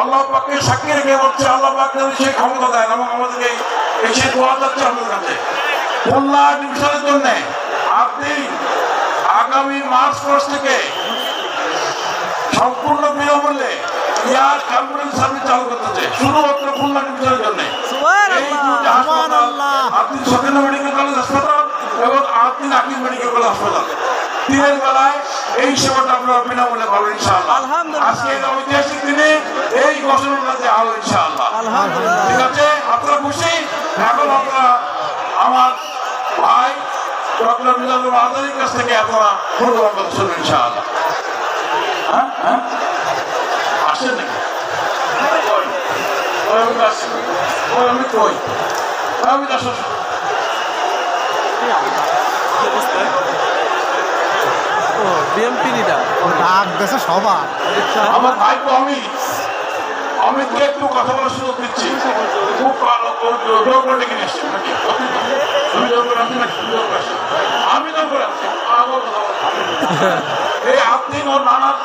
আল্লাহ পাককে সাক্ষী রেখে বলছে আল্লাহ পাক যেন সেই ক্ষমতা দেন এবং আমাদেরকে সেই দোয়া যাচ্ছে আমাদের কাছে। খুলনা ডিভিশনের জন্য আপনি আগামী মার্চ মাস থেকে সম্পূর্ণ বিনামূল্যে এয়ার অ্যাম্বুলেন্স সার্ভিস চালু করতেছে শুধুমাত্র খুলনা ডিভিশনের জন্য। আপনি সতেন্দ্র মেডিকেল কলেজ হাসপাতাল এবং আপনি নাকিব মেডিকেল কলেজ হাসপাতাল দিনের বেলায় এই সেবাটা আপনারা বিনামূল্যে পাবেন ইনশাআল্লাহ। আজকে ঐতিহাসিক দিনে এই ঘোষণাটা দেওয়া হলো ইনশাআল্লাহ। ঠিক আছে, আপনারা খুশি? এখন আমরা আমার ভাই ডক্টর মিজানুর আজাদের কাছ থেকে আপনারা মূল্যবান কথা শুনবেন ইনশাআল্লাহ। হ্যাঁ আসেন নাকি? আমি কই আমি আমার ভাই তো অমিতকে একটু কথা বলার সুযোগ দিচ্ছি। খুব আমি আপনি ওর নানার